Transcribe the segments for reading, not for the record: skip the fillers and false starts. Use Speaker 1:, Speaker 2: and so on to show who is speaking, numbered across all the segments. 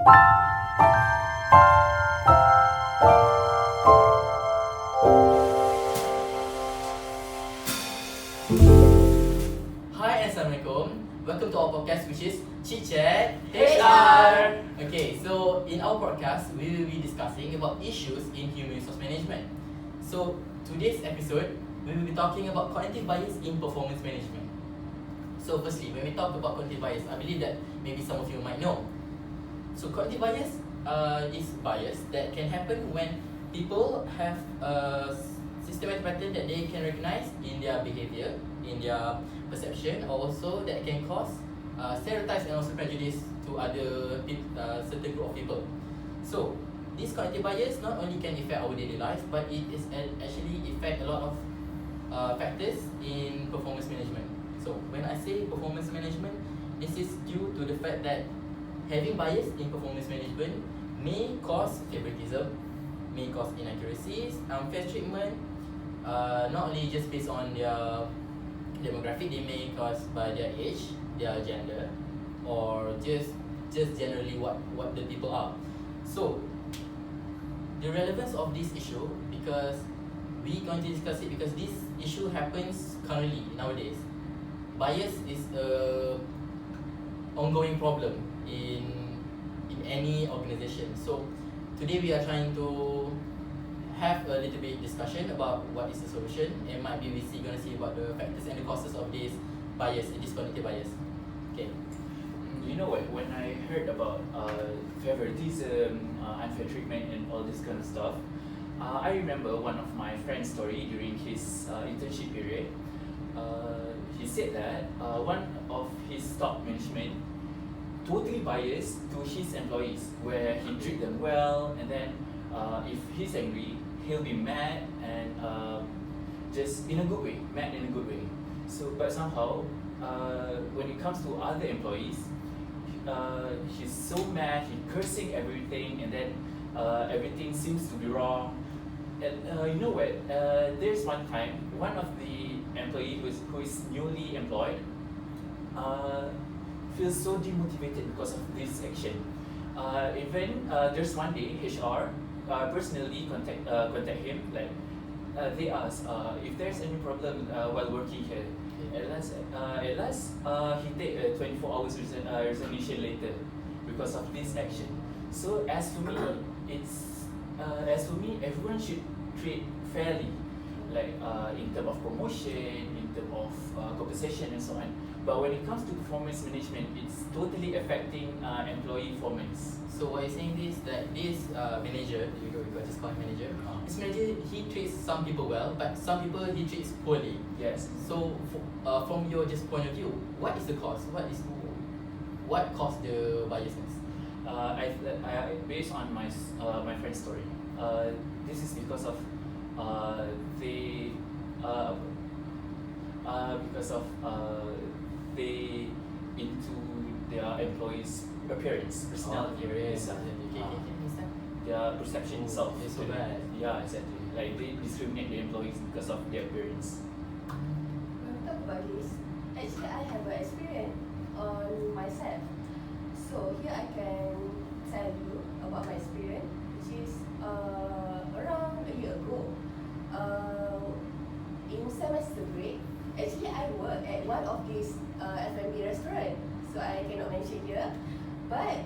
Speaker 1: Hi, Assalamualaikum. Welcome to our podcast, which is Chit Chat HR. Okay, so in our podcast, we will be discussing about issues in human resource management. So today's episode, we will be talking about cognitive bias in performance management. So firstly, when we talk about cognitive bias, I believe that maybe some of you might know. So cognitive bias is bias that can happen when people have a systematic pattern that they can recognize in their behavior, in their perception, or also that can cause stereotypes and also prejudice to other certain group of people. So this cognitive bias not only can affect our daily life, but it is actually affect a lot of factors in performance management. So when I say performance management, this is due to the fact that having bias in performance management may cause favoritism, may cause inaccuracies, unfair treatment, not only just based on their demographic, they may cause by their age, their gender, or just generally what the people are. So the relevance of this issue, because we going to discuss it because this issue happens currently nowadays. Bias is a ongoing problem in any organisation. So today we are trying to have a little bit discussion about what is the solution, and might be gonna see about the factors and the causes of this bias, this cognitive bias. Okay.
Speaker 2: You know what? When I heard about favoritism, unfair treatment, and all this kind of stuff, I remember one of my friend's story during his internship period. He said that one of his top management totally biased to his employees, where he treat them well, and then if he's angry, he'll be mad and just in a good way, mad in a good way. So, but somehow, when it comes to other employees, he's so mad, he's cursing everything, and then everything seems to be wrong. And you know what? There's one time, one of the employee who is newly employed feels so demotivated because of this action. Even there's one day HR personally contact him, like they ask if there's any problem while working here. At last, he take a 24 hours resignation later because of this action. So as for me, everyone should treat fairly, like in terms of promotion, in terms of compensation and so on. But when it comes to performance management, it's totally affecting employee performance.
Speaker 1: So what you're saying is that this manager, we got just call him manager. This manager, he treats some people well, but some people he treats poorly.
Speaker 2: Yes.
Speaker 1: So from your just point of view, what is the cause? What caused the biasness?
Speaker 2: I based on my friend's story. This is because of they into their employees' appearance, personality, their perception itself.
Speaker 1: It's so bad.
Speaker 2: Yeah, exactly. Like they discriminate the employees because of their appearance.
Speaker 3: When we talk about this, actually I have an experience on myself. So here I can tell you about my experience, which is around a year ago. In semester break, actually I work at one of these F&B restaurant. So I cannot mention here, but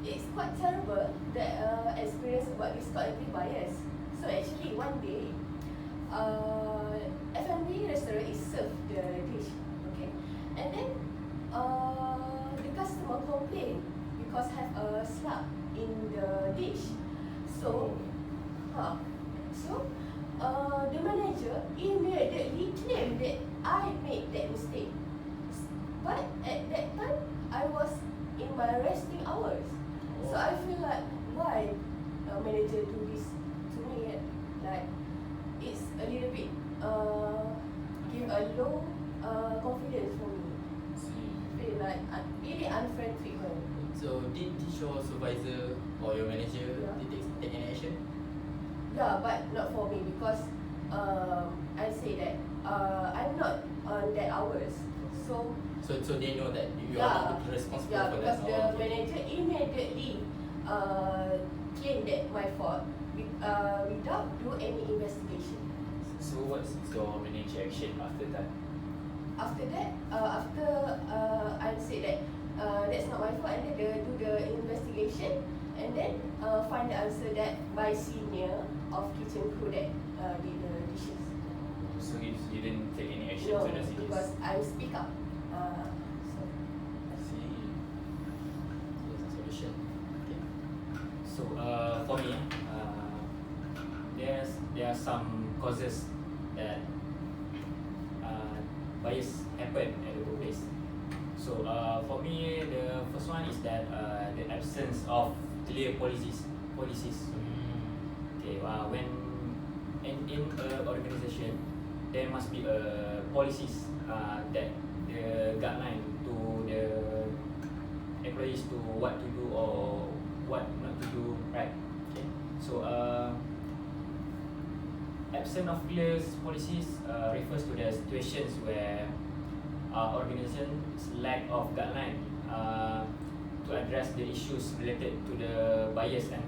Speaker 3: it's quite terrible that experience about this cognitive bias. So actually one day, F&B restaurant is served the dish, okay, and then the customer complain because have a slug in the dish. So, the manager immediately claimed that I made that mistake. But at that time, I was in my resting hours. So I feel like, why a manager do this to me? Like, it's a little bit give a low confidence for me. Feel like really unfair treatment.
Speaker 1: So did your supervisor or your manager take any action?
Speaker 3: Yeah, but not for me because I say that I'm not on that hours. So
Speaker 1: they know that you are not responsible for that.
Speaker 3: because the manager immediately claim that my fault without do any investigation.
Speaker 2: So what's your manager action after that?
Speaker 3: After that, after I said that that's not my fault, and then they do the investigation, and then find the answer that my senior of kitchen crew that did the dishes.
Speaker 2: So he didn't take any action
Speaker 3: No,
Speaker 2: to the CDs?
Speaker 3: because I speak up. So
Speaker 2: I see.
Speaker 1: There's a solution. Okay.
Speaker 4: So for me, there are some causes that bias happen at the workplace. So for me, the first one is that the absence of clear policies. Okay, when in an organization, there must be policies that the guideline to the employees to what to do or what not to do, right? Okay, so absence of clear policies refers to the situations where organization's lack of guideline to address the issues related to the bias and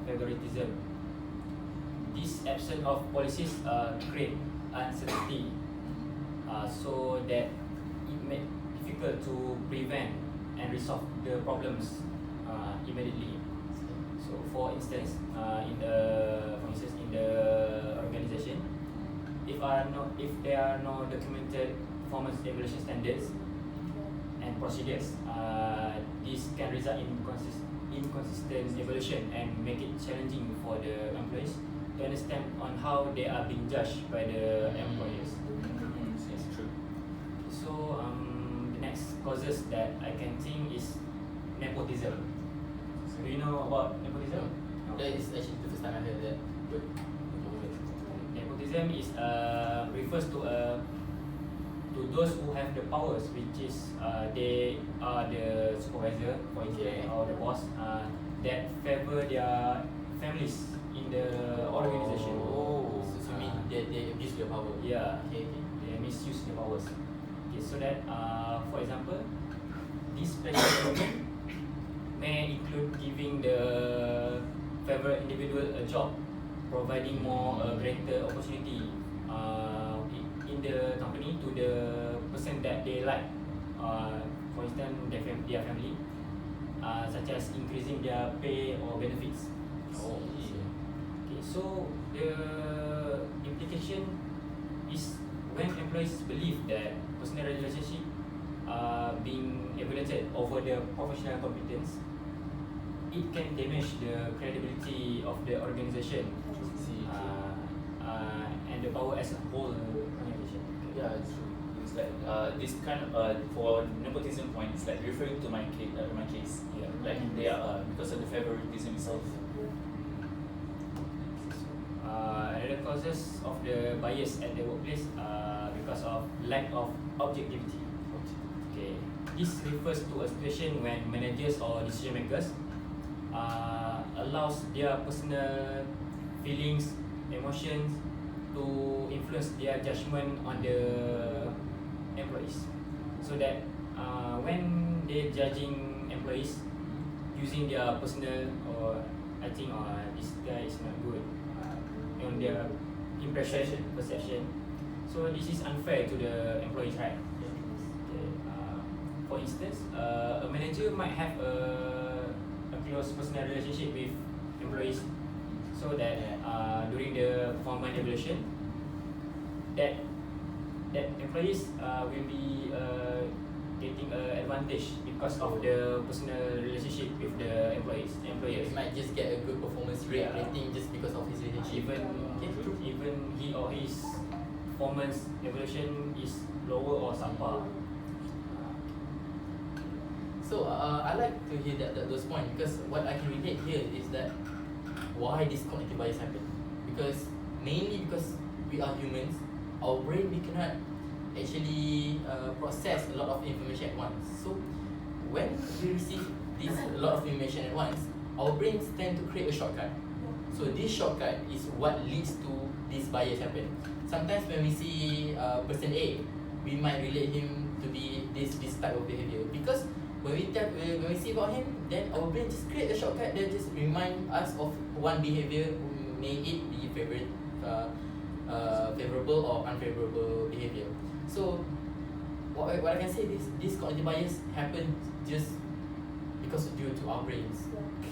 Speaker 4: favoritism. This absence of policies create uncertainty, so that it make difficult to prevent and resolve the problems immediately. So, for instance, in the organization, if there are no documented performance evaluation standards and procedures, this can result in inconsistent evaluation and make it challenging for the employees to understand on how they are being judged by the employers.
Speaker 2: Yes, true.
Speaker 4: So the next causes that I can think is nepotism. So do you know about nepotism? No.
Speaker 1: That is actually the first time I heard that. But
Speaker 4: Nepotism is refers to those who have the powers, which is they are the supervisor, for instance, or the boss, that favor their families in the organization.
Speaker 1: Oh, so you mean they abuse their power?
Speaker 4: Yeah,
Speaker 1: Okay.
Speaker 4: they misuse their powers. Okay, so that for example, this special agreement may include giving the favorite individual a job, providing more greater opportunity in the company to the person that they like. For instance, their family, such as increasing their pay or benefits.
Speaker 1: Oh, okay.
Speaker 4: Okay, so the implication is when employees believe that personal relationship are being evaluated over their professional competence, it can damage the credibility of the organization and the power as a whole organization.
Speaker 2: Yeah, it's true. It's like this kind of for nepotism point, it's like referring to my case.
Speaker 4: Yeah.
Speaker 2: Like they are because of the favoritism itself.
Speaker 4: Another causes of the bias at the workplace because of lack of objectivity. Okay, this refers to a situation when managers or decision makers allows their personal feelings, emotions to influence their judgment on the employees, so that when they judging employees using their personal or I think this guy is not good on their perception, so this is unfair to the employees, right? Okay. For instance, a manager might have a close personal relationship with employees, so that during the performance evaluation, that employees will be getting an advantage because of the personal relationship with the employers.
Speaker 1: He might just get a good performance rating just because of his relationship.
Speaker 4: Even he or his performance evaluation is lower or subpar.
Speaker 1: So I like to hear those points, because what I can relate here is that why this cognitive bias happen. Mainly because we are humans, our brain we cannot actually process a lot of information at once. So when we receive a lot of information at once, our brains tend to create a shortcut. So this shortcut is what leads to this bias happen. Sometimes when we see person A, we might relate him to be this type of behavior, because when we see about him, then our brain just create a shortcut that just remind us of one behavior, may it be favorable or unfavorable behavior. So what I can say is this cognitive bias happen just because due to our brains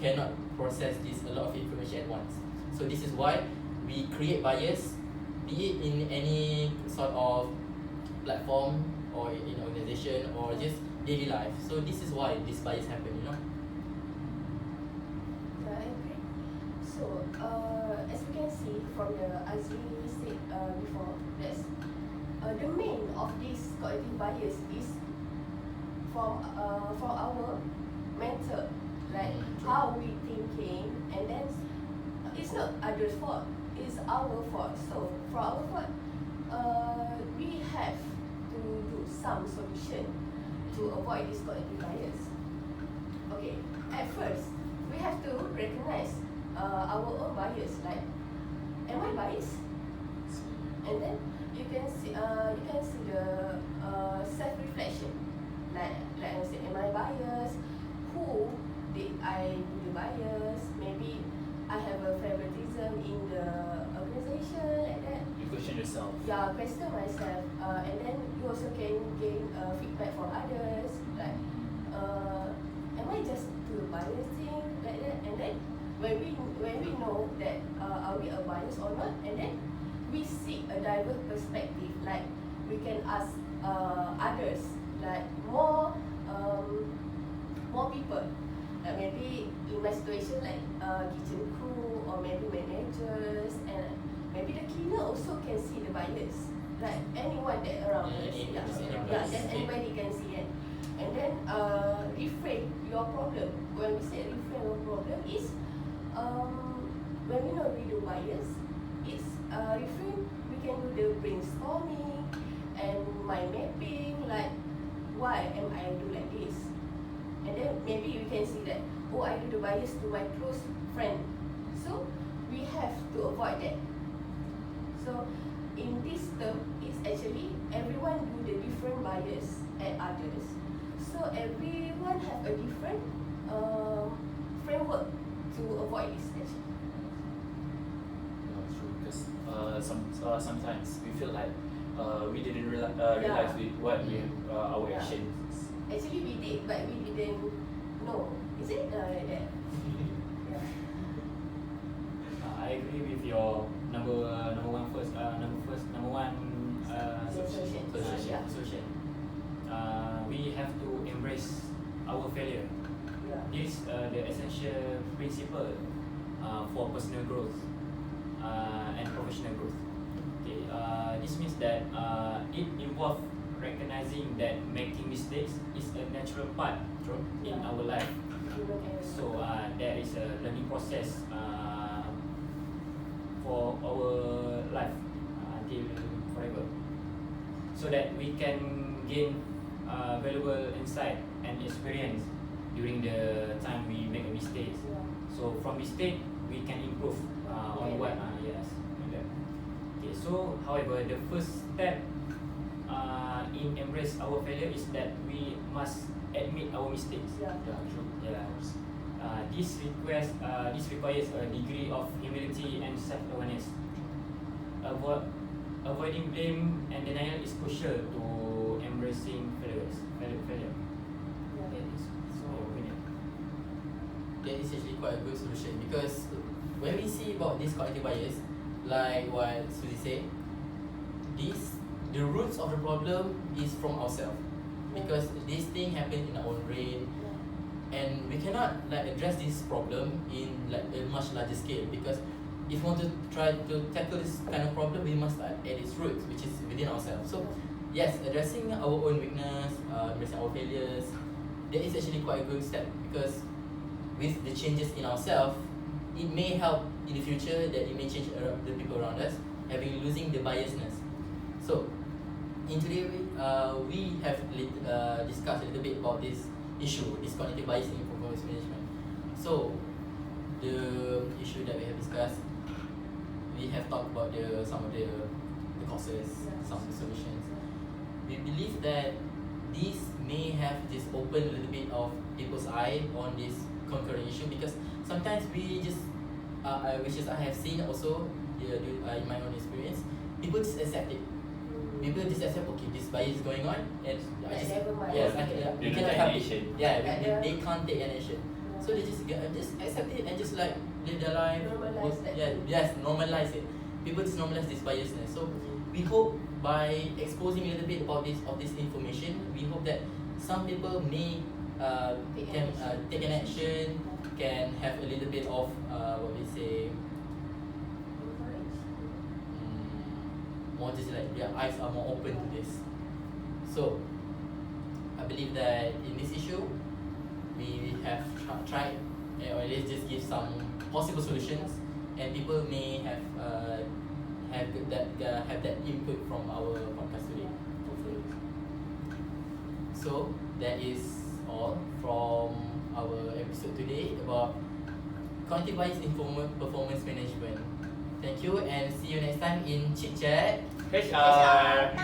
Speaker 1: cannot process this a lot of information at once. So this is why we create bias, be it in any sort of platform or in organization or just daily life. So this is why this bias happen, you know.
Speaker 3: Yeah, I agree. So as we can see from the Azri said before, that's the main of this cognitive bias is from our mental, like how we thinking, and then it's not others' fault, it's our fault. So for our fault, we have to do some solution to avoid this cognitive bias. Okay, at first we have to recognize our own bias. Like, am I biased? And then you can see the self-reflection. Like I said, am I biased? Who did I do the bias? Maybe I have a favoritism in the organization, like that.
Speaker 2: You question yourself.
Speaker 3: Yeah, question myself. And then you also can gain feedback from others. Like, am I just do a bias thing, like that? And then when we know that are we a bias or not, and then we seek a diverse perspective. Like, we can ask others, like more people. Like maybe in my situation, like kitchen crew or maybe managers, and maybe the cleaner also can see the bias. Like anyone that around us, just anybody can see it. And then reframe your problem. When we say reframe your problem is when we know we do bias, it's reframe. We can do the brainstorming and mind mapping. Like, why am I do like this? And then maybe you can see that, oh, I do the bias to my close friend. So we have to avoid that. So in this term, it's actually everyone do the different bias at others. So everyone have a different framework to avoid this actually.
Speaker 2: Yeah, true. Because sometimes we feel like we didn't realize with what we our actions.
Speaker 3: Actually we did, but we didn't know. Is it like that? Yeah.
Speaker 4: I agree with your number one first. Number one
Speaker 3: Solution.
Speaker 4: solution. We have to embrace our failure.
Speaker 3: Yeah.
Speaker 4: This the essential principle for personal growth and professional growth. Okay, this means that it involves recognizing that making mistakes is a natural part in our life. So there is a learning process for our life until forever, so that we can gain valuable insight and experience during the time we make a mistake. So from mistake we can improve on what yes. Okay, so however the first step in embrace our failure is that we must admit our mistakes.
Speaker 2: True.
Speaker 4: This requires a degree of humility and self-awareness. Avoiding blame and denial is crucial to embracing failure. So
Speaker 1: that is actually quite a good solution, because when we see about this cognitive bias, like what Suzy said, the roots of the problem is from ourselves, because this thing happen in our own brain, and we cannot like address this problem in like a much larger scale, because if we want to try to tackle this kind of problem, we must start at its roots, which is within ourselves. So yes, addressing our own weakness, addressing our failures, that is actually quite a good step, because with the changes in ourselves, it may help in the future that it may change the people around us, losing the biasness. So in today we have discussed a little bit about this issue, this cognitive bias in performance management. So the issue that we have discussed, we have talked about some of the causes, some of the solutions. We believe that this may have just opened a little bit of people's eye on this concurrent issue, because sometimes we just which is I have seen also in my own experience, people just accept it. People just accept, okay, this bias is going on, and I just
Speaker 3: never mind.
Speaker 1: yes,
Speaker 2: They
Speaker 1: we
Speaker 2: don't
Speaker 1: cannot
Speaker 2: take
Speaker 1: help
Speaker 2: any
Speaker 1: it.
Speaker 2: action.
Speaker 1: Yeah,
Speaker 3: Like
Speaker 1: they can't take any action. So they just accept it and just like live their life.
Speaker 3: Normalize that.
Speaker 1: Yes, normalize it. People just normalize this biasness. So we hope by exposing a little bit about this information, we hope that some people may can take an action, can have a little bit of what we say, more just like their eyes are more open to this. So I believe that in this issue we have tried, or at least just give some possible solutions, and people may have that input from our podcast today, hopefully. So that is all from our episode today about cognitive bias in performance management. Thank you, and see you next time in Chit Chat
Speaker 2: HR.